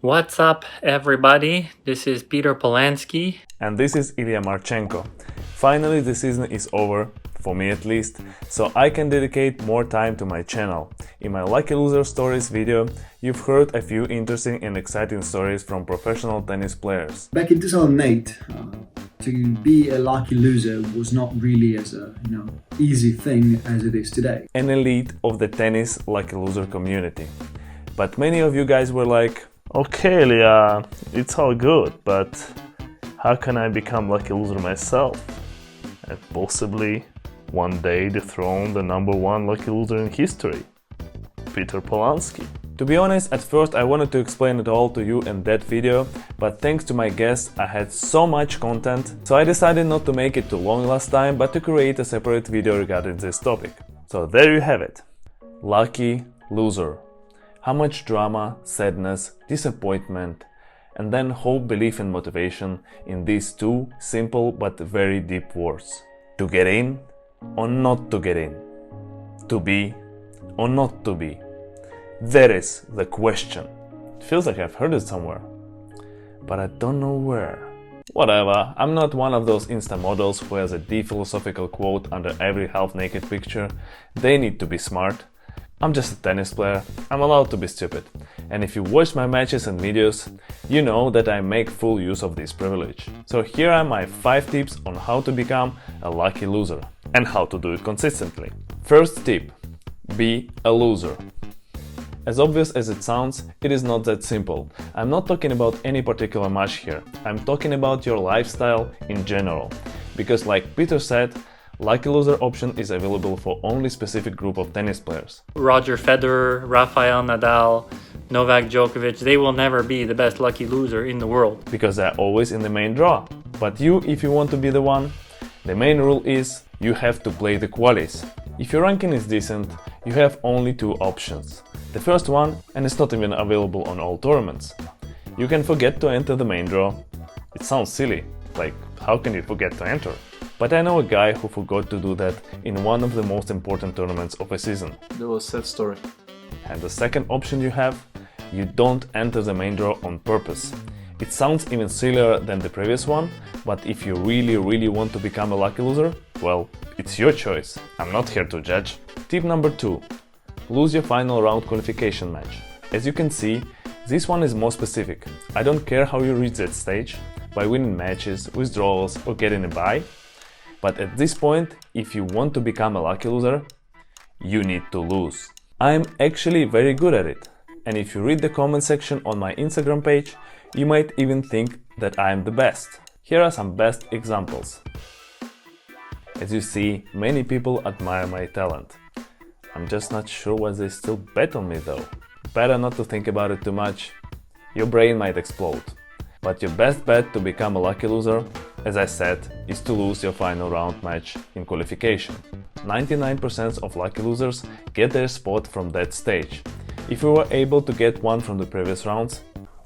What's up, everybody? This is Peter Polanski. And this is Illya Marchenko. Finally, the season is over, for me at least, so I can dedicate more time to my channel. In my Lucky Loser Stories video, you've heard a few interesting and exciting stories from professional tennis players. Back in 2008, to be a lucky loser was not really as a easy thing as it is today. An elite of the tennis lucky loser community. But many of you guys were like, okay, Illya, it's all good, but how can I become lucky loser myself and possibly one day dethrone the #1 lucky loser in history, Peter Polanski? To be honest, at first I wanted to explain it all to you in that video, but thanks to my guests I had so much content, so I decided not to make it too long last time, but to create a separate video regarding this topic. So there you have it. Lucky loser. How much drama, sadness, disappointment, and then hope, belief and motivation in these two simple but very deep words. To get in or not to get in. To be or not to be. That is the question. It feels like I've heard it somewhere, but I don't know where. Whatever, I'm not one of those Insta models who has a deep philosophical quote under every half-naked picture. They need to be smart. I'm just a tennis player, I'm allowed to be stupid. And if you watch my matches and videos, you know that I make full use of this privilege. So here are my 5 tips on how to become a lucky loser and how to do it consistently. First tip: be a loser. As obvious as it sounds, it is not that simple. I'm not talking about any particular match here, I'm talking about your lifestyle in general. Because like Peter said, lucky loser option is available for only specific group of tennis players. Roger Federer, Rafael Nadal, Novak Djokovic, they will never be the best lucky loser in the world. Because they're always in the main draw. But you, if you want to be the one, the main rule is you have to play the qualies. If your ranking is decent, you have only 2 options. The first one, and it's not even available on all tournaments. You can forget to enter the main draw. It sounds silly, like how can you forget to enter? But I know a guy who forgot to do that in one of the most important tournaments of a season. That was a sad story. And the second option you have, you don't enter the main draw on purpose. It sounds even sillier than the previous one, but if you really want to become a lucky loser, well, it's your choice. I'm not here to judge. Tip number 2. Lose your final round qualification match. As you can see, this one is more specific. I don't care how you reach that stage, by winning matches, withdrawals or getting a bye. But at this point, if you want to become a lucky loser, you need to lose. I'm actually very good at it. And if you read the comment section on my Instagram page, you might even think that I am the best. Here are some best examples. As you see, many people admire my talent. I'm just not sure why they still bet on me though. Better not to think about it too much. Your brain might explode. But your best bet to become a lucky loser, as I said, is to lose your final round match in qualification. 99% of lucky losers get their spot from that stage. If you were able to get one from the previous rounds,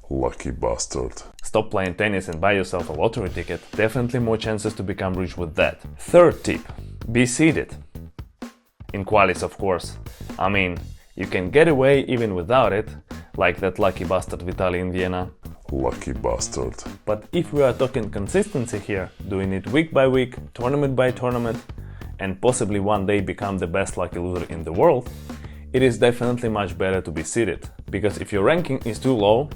lucky bastard. Stop playing tennis and buy yourself a lottery ticket. Definitely more chances to become rich with that. Third tip: be seeded. In qualis, of course. I mean, you can get away even without it, like that lucky bastard Vitaly in Vienna. Lucky bastard. But if we are talking consistency here, doing it week by week, tournament by tournament, and possibly one day become the best lucky loser in the world, it is definitely much better to be seeded. Because if your ranking is too low,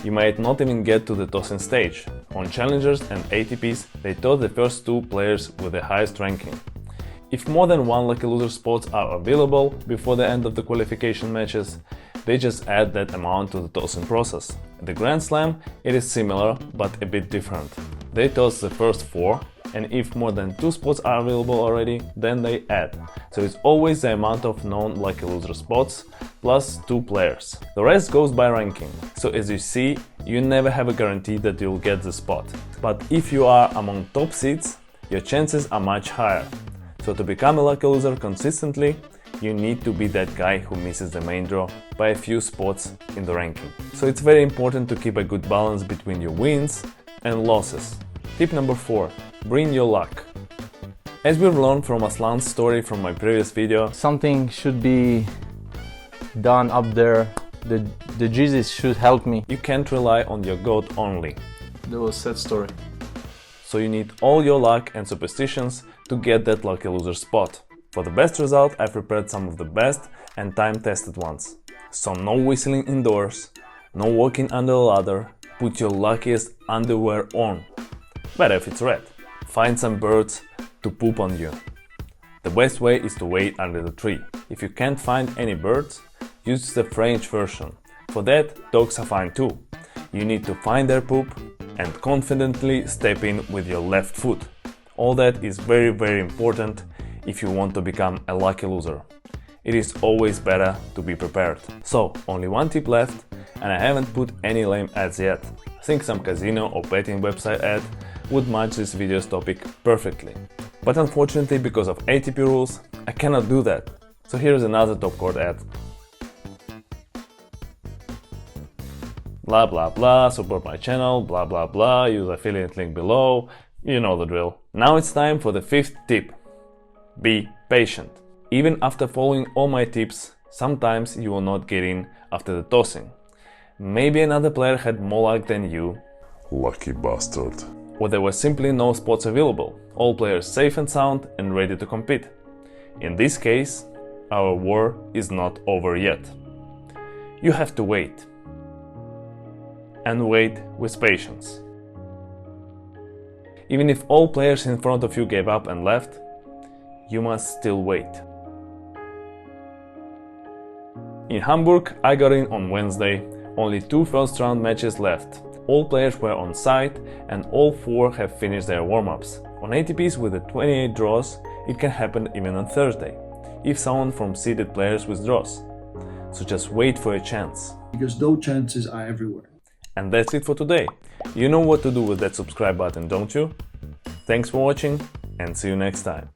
you might not even get to the tossing stage. On challengers and ATPs, they toss the first 2 players with the highest ranking. If more than 1 lucky loser spots are available before the end of the qualification matches, they just add that amount to the tossing process. At the Grand Slam, it is similar, but a bit different. They toss the first 4, and if more than 2 spots are available already, then they add. So it's always the amount of known lucky loser spots plus 2 players. The rest goes by ranking. So as you see, you never have a guarantee that you'll get the spot. But if you are among top seeds, your chances are much higher. So to become a lucky loser consistently, you need to be that guy who misses the main draw by a few spots in the ranking. So it's very important to keep a good balance between your wins and losses. Tip number 4. Bring your luck. As we've learned from Aslan's story from my previous video, Something should be done up there The Jesus should help me. You can't rely on your God only. That was a sad story. So you need all your luck and superstitions to get that lucky loser spot. For the best result, I've prepared some of the best and time-tested ones. So no whistling indoors, no walking under a ladder, put your luckiest underwear on. Better if it's red. Find some birds to poop on you. The best way is to wait under the tree. If you can't find any birds, use the French version. For that, dogs are fine too. You need to find their poop and confidently step in with your left foot. All that is very important if you want to become a lucky loser. It is always better to be prepared. So, only one tip left, and I haven't put any lame ads yet. I think some casino or betting website ad would match this video's topic perfectly. But unfortunately, because of ATP rules, I cannot do that. So here's another top court ad. Blah blah blah, support my channel, blah blah blah, use affiliate link below, you know the drill. Now it's time for the fifth tip. Be patient. Even after following all my tips, sometimes you will not get in after the tossing. Maybe another player had more luck than you. Lucky bastard. Or there were simply no spots available, all players safe and sound and ready to compete. In this case, our war is not over yet. You have to wait. And wait with patience. Even if all players in front of you gave up and left, you must still wait. In Hamburg, I got in on Wednesday, only 2 first round matches left. All players were on site and all 4 have finished their warm-ups. On ATPs with the 28 draws, it can happen even on Thursday, if someone from seeded players withdraws. So just wait for a chance. Because those chances are everywhere. And that's it for today. You know what to do with that subscribe button, don't you? Thanks for watching and see you next time.